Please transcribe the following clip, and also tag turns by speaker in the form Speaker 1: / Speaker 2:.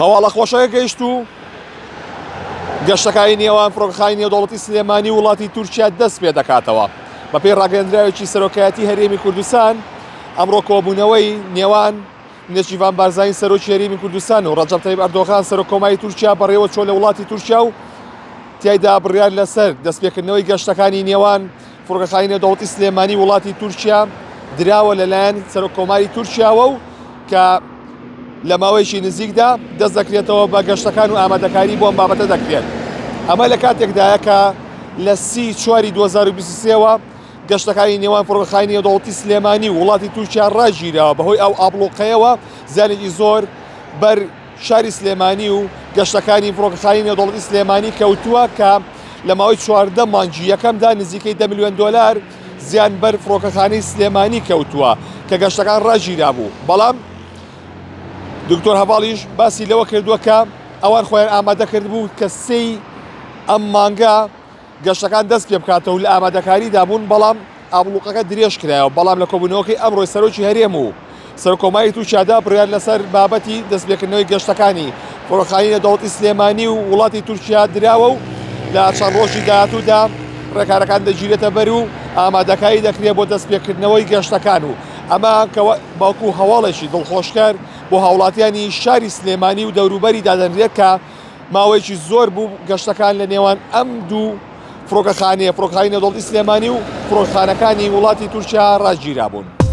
Speaker 1: هەواڵە خۆشەکە گەیشت و گەشتەکانی نێوان فڕۆکەخانی نێودەوڵەتی سلێمانی و وڵاتی تورکیا دەست پێ دەکاتەوە بە پێی ڕاگەیەندراوێکی سەرۆکایەتی هەرێمی کوردستان. ئەمڕۆ کۆبوونەوەی نێوان نێچیڤان بارزانی سەرۆکی هەرێمی کوردستان و ڕەجەب تایب ئەردۆغان سەرۆکۆماری تورکیا بەڕێوە چۆ لە وڵاتی تورکیا و تیایدا بڕیار لەسەر دەستپێکردنەوەی گەشتەکانی نێوان فڕۆکەخانی نێودەوڵەتی سلێمانی وڵاتی تورکیا دراوە لەلایەن سەرۆکۆماری تورکیاوە و کە لە ماوەیەکی نزیکدا دەست دەکرێتەوە بە گەشتەکان و ئامادەکاری بۆ ئەم بابەتە دەکرێت. ئەمە لە کاتێکدایە کە لە 30/4/2023ەوە گەشتەکانی نێوان فڕۆکەخانی نێودەوڵەتی سلێمانی و وڵاتی تورکیا ڕاگیراوە بەهۆی ئەو ئابڵۆقەیەوە زیانێکی زۆر بەر شاری سلێمانی و گەشتەکانی فڕۆکەخانی نێودەوڵەتی سلێمانی کەوتووە کە لە ماوەی 14 مانگی یەکەمدا نزیکەی 10 ملیۆن دۆلار زیان بەر فڕۆکەخانەی سلێمانی کەوتووە کە گەشتەکان ڕاگیرا بوو. بەڵام دکتۆر هەڤاڵیش باسی لەوە کردووە کە ئەوان خۆیان ئامادەکرد بوو کە سێی ئەم مانگە گەشتەکان دەست پێ بکاتەوە و لە ئامادەکاریدا بوون، بەڵام ئابڵوقەکە درێژ کرایەوە. بەڵام لە کۆبوونەوەکەی ئەمڕۆی سەرۆکی هەرێم و سەرۆکۆماری تورکیادا بڕیار لەسەر بابەتی دەستپێکردنەوەی گەشتەکانی فڕۆکەخانی نێودەوڵەتی سلێمانی و وڵاتی تورکیا دراوە و لە چەند ڕۆژی داهاتوودا ڕێکارەکان دەگیرێتە بەر و ئامادەکاری دەکرێت بۆ دەستپێکردنەوەی گەشتەکان و ئەمە باوکو هەواڵێکی دڵخۆشکار بۆ هاوڵاتیانی شاری سلێمانی و دەوروبەری دادەنرێت کە ماوەیەکی زۆر بوو گەشتەکان لە نێوان ئەم دوو فڕۆکەخانەی نێودەوڵەتی سلێمانی و فڕۆکەخانەکانی وڵاتی تورکیا ڕاگیرا بوون.